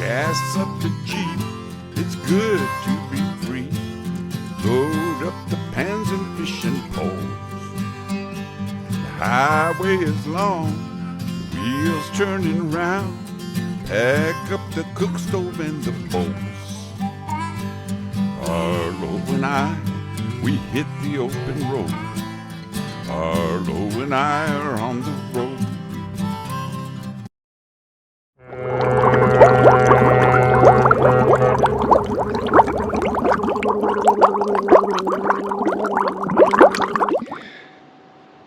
Gas up the Jeep, it's good to be free. Load up the pans and fishing poles. The highway is long, the wheels turning round. Pack up the cook stove and the bowls. Arlo and I, we hit the open road. Arlo and I are on the road.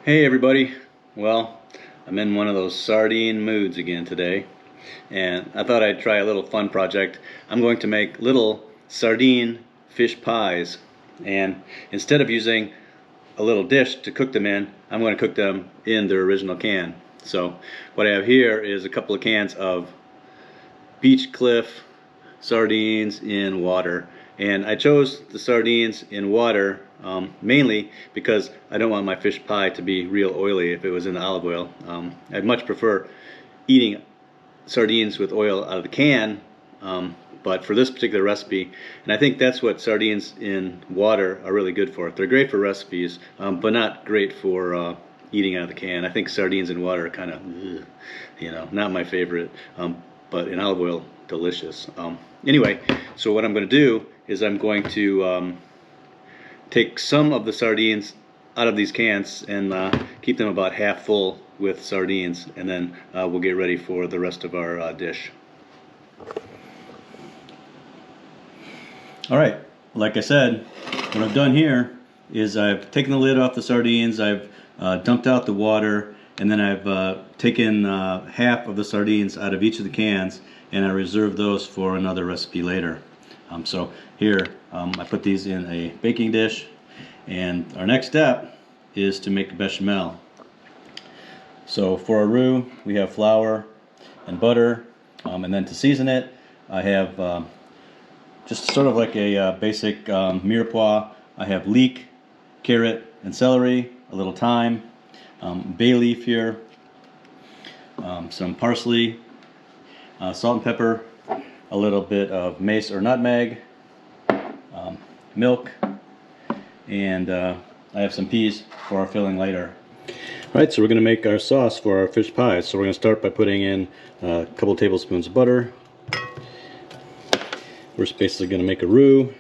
Hey everybody, well, I'm in one of those sardine moods again today, and I thought I'd try a little fun project. I'm going to make little sardine fish pies, and instead of using a little dish to cook them in, I'm going to cook them in their original can. So what I have here is a couple of cans of beach cliff sardines in water, and I chose the sardines in water mainly because I don't want my fish pie to be real oily if it was in the olive oil. I'd much prefer eating sardines with oil out of the can, but for this particular recipe, and I think that's what sardines in water are really good for. They're great for recipes, but not great for eating out of the can. I think sardines in water are kind of, not my favorite, but in olive oil, delicious. Anyway, so what I'm going to do is I'm going to take some of the sardines out of these cans and keep them about half full with sardines, and then we'll get ready for the rest of our dish. Alright, like I said, what I've done here is I've taken the lid off the sardines, I've dumped out the water, and then I've taken half of the sardines out of each of the cans, and I reserve those for another recipe later. So here I put these in a baking dish, and our next step is to make bechamel. So for our roux we have flour and butter, and then to season it I have just sort of like a basic mirepoix. I have leek, carrot, and celery, a little thyme, bay leaf here, some parsley, salt and pepper, a little bit of mace or nutmeg, milk, and I have some peas for our filling later. Alright, so we're going to make our sauce for our fish pies. So we're going to start by putting in a couple tablespoons of butter. We're basically going to make a roux.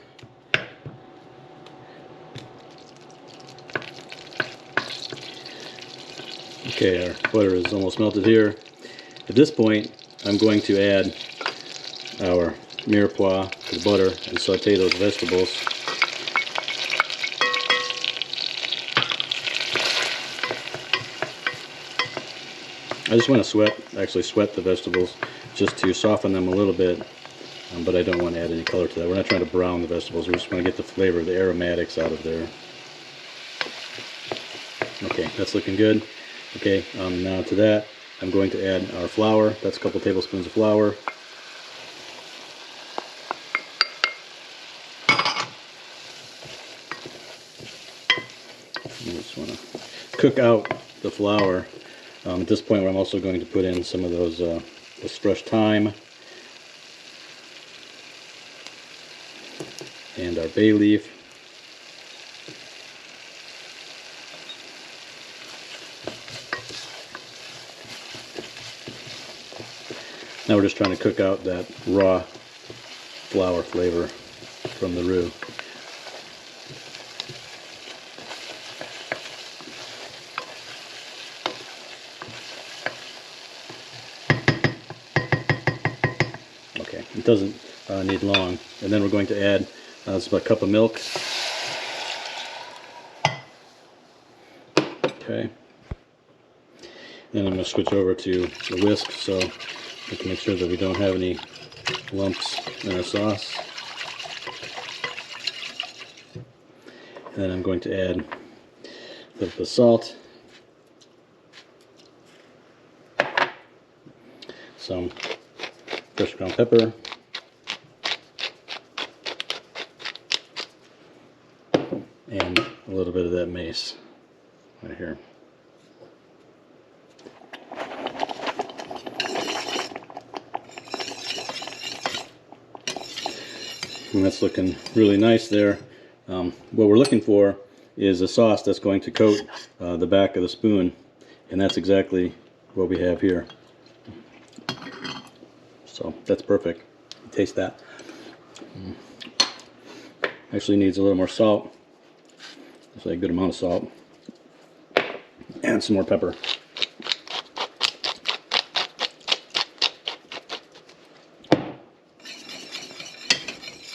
Okay, our butter is almost melted here. At this point, I'm going to add our mirepoix to the butter and saute those vegetables. I just want to actually sweat the vegetables just to soften them a little bit, but I don't want to add any color to that. We're not trying to brown the vegetables, we just want to get the flavor, the aromatics out of there. Okay, that's looking good. Okay, now to that I'm going to add our flour. That's a couple tablespoons of flour. I just want to cook out the flour. At this point I'm also going to put in some of those this fresh thyme and our bay leaf. Now we're just trying to cook out that raw flour flavor from the roux. Okay, it doesn't need long. And then we're going to add it's about a cup of milk. Okay. Then I'm going to switch over to the whisk so we can make sure that we don't have any lumps in our sauce. And then I'm going to add the salt, some fresh ground pepper, and a little bit of that mace right here. And that's looking really nice there. What we're looking for is a sauce that's going to coat the back of the spoon, and that's exactly what we have here. So that's perfect. Taste that. Actually needs a little more salt. That's a good amount of salt. And some more pepper.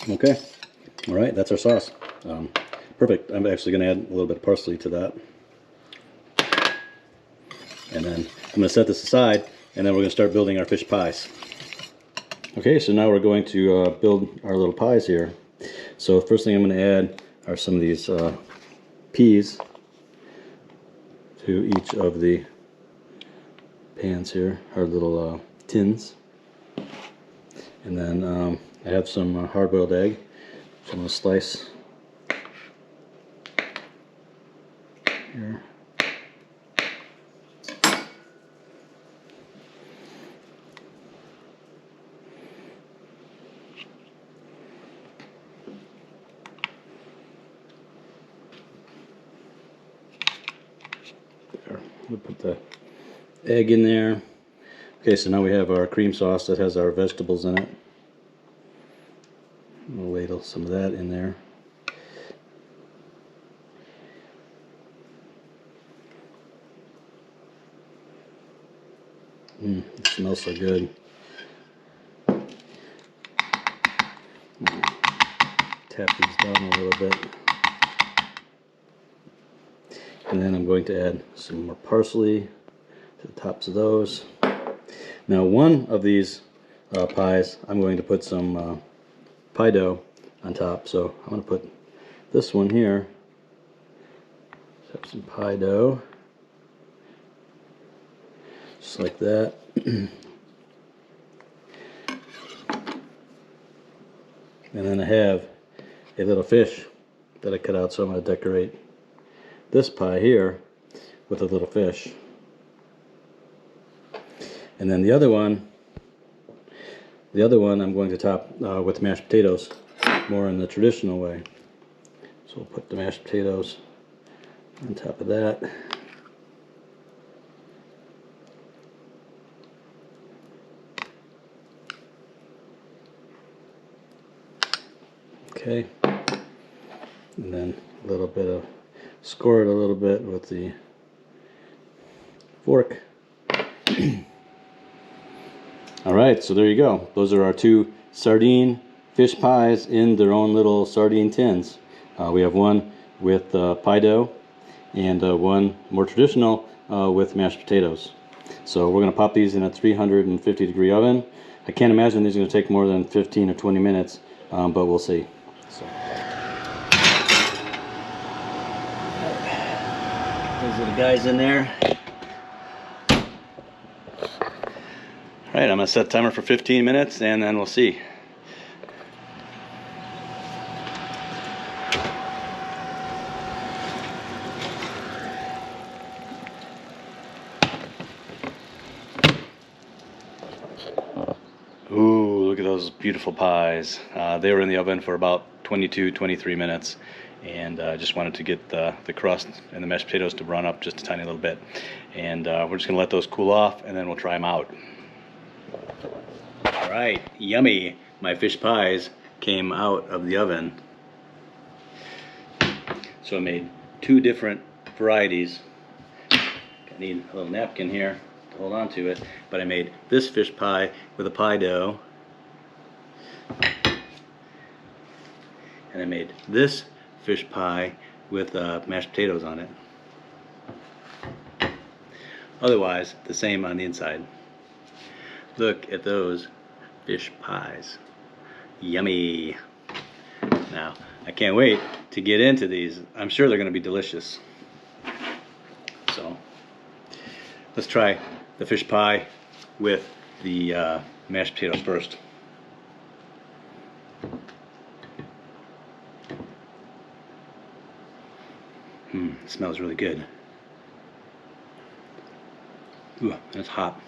Okay. All right, that's our sauce. Perfect. I'm actually going to add a little bit of parsley to that. And then I'm going to set this aside, and then we're going to start building our fish pies. Okay, so now we're going to build our little pies here. So first thing I'm going to add are some of these peas to each of the pans here, our little tins. And then I have some hard-boiled egg, which I'm going to slice here. We'll put the egg in there. Okay, so now we have our cream sauce that has our vegetables in it. We'll ladle some of that in there. It smells so good. Tap these down a little bit. And then I'm going to add some more parsley to the tops of those. Now one of these pies, I'm going to put some pie dough on top. So I'm going to put this one here. Have some pie dough. Just like that. And then I have a little fish that I cut out, so I'm going to decorate this pie here with a little fish. And then the other one I'm going to top with mashed potatoes, more in the traditional way. So we'll put the mashed potatoes on top of that. Okay, and then a little bit of, score it a little bit with the fork. Alright, so there you go. Those are our two sardine fish pies in their own little sardine tins. We have one with pie dough and one more traditional with mashed potatoes. So we're going to pop these in a 350-degree oven. I can't imagine these are going to take more than 15 or 20 minutes, but we'll see. So. Those are the guys in there. Alright, I'm going to set the timer for 15 minutes and then we'll see. Ooh, look at those beautiful pies. They were in the oven for about 22-23 minutes, and I just wanted to get the crust and the mashed potatoes to run up just a tiny little bit. And we're just going to let those cool off and then we'll try them out. Alright, yummy. My fish pies came out of the oven. So I made two different varieties. I need a little napkin here to hold on to it, but I made this fish pie with a pie dough, and I made this fish pie with mashed potatoes on it. Otherwise, the same on the inside. Look at those fish pies. Yummy. Now, I can't wait to get into these. I'm sure they're going to be delicious. So, let's try the fish pie with the mashed potatoes first. It smells really good. Ooh, that's hot.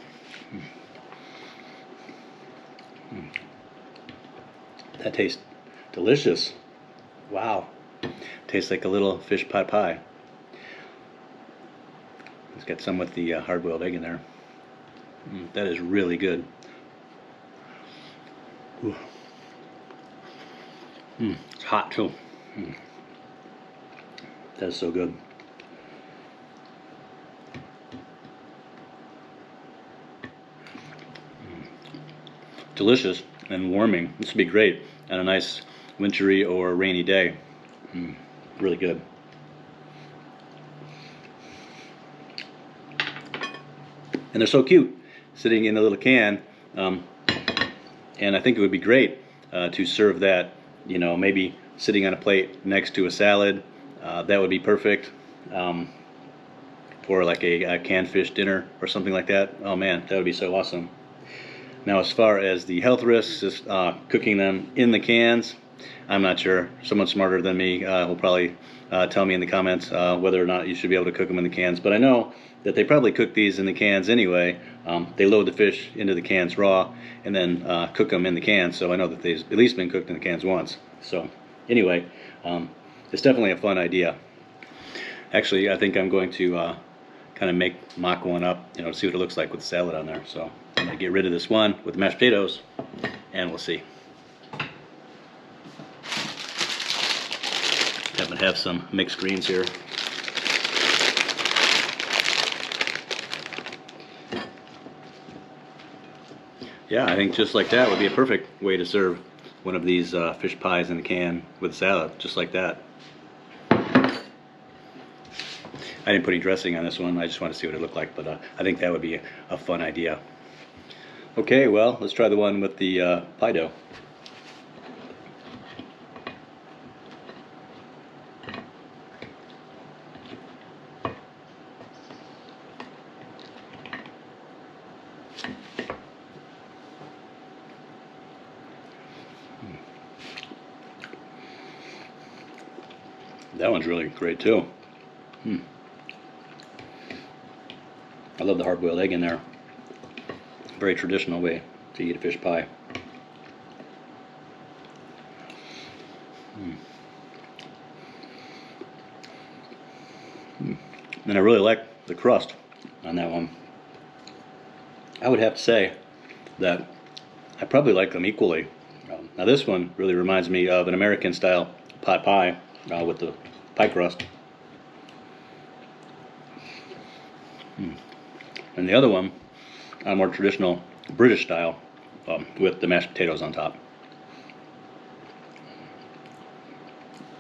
That tastes Delicious. Wow. Tastes like a little fish pot pie. Let's get some with the hard-boiled egg in there. That is really good. Ooh. It's hot too. That is so good. Delicious and warming. This would be great on a nice wintry or rainy day. Really good. And they're so cute, sitting in a little can. And I think it would be great to serve that, you know, maybe sitting on a plate next to a salad. That would be perfect. For like a canned fish dinner or something like that. Oh man, that would be so awesome. Now, as far as the health risks, is cooking them in the cans, I'm not sure. Someone smarter than me will probably tell me in the comments whether or not you should be able to cook them in the cans. But I know that they probably cook these in the cans anyway. They load the fish into the cans raw and then cook them in the cans. So I know that they've at least been cooked in the cans once. So anyway, it's definitely a fun idea. Actually, I think I'm going to kind of mock one up, you know, to see what it looks like with the salad on there. So I'm going to get rid of this one with the mashed potatoes, and we'll see. Happen to have some mixed greens here. Yeah, I think just like that would be a perfect way to serve one of these fish pies in a can with a salad, just like that. I didn't put any dressing on this one. I just want to see what it looked like, but I think that would be a fun idea. Okay, well, let's try the one with the pie dough. That one's really great too. I love the hard-boiled egg in there. Very traditional way to eat a fish pie. And I really like the crust on that one. I would have to say that I probably like them equally. Now this one really reminds me of an American style pot pie with the pie crust. And the other one, a more traditional British style with the mashed potatoes on top.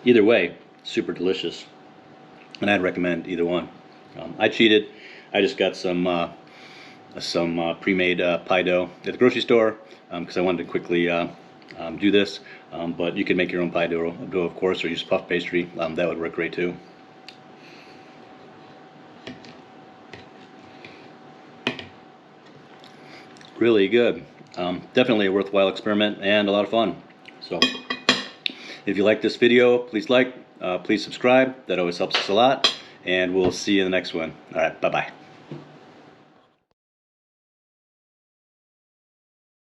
Either way, super delicious, and I'd recommend either one. I cheated. I just got some pre-made pie dough at the grocery store because I wanted to quickly do this. But you can make your own pie dough, of course, or use puff pastry. That would work great too. Really good. Definitely a worthwhile experiment and a lot of fun. So if you like this video, please like, please subscribe. That always helps us a lot. And we'll see you in the next one. All right, bye-bye.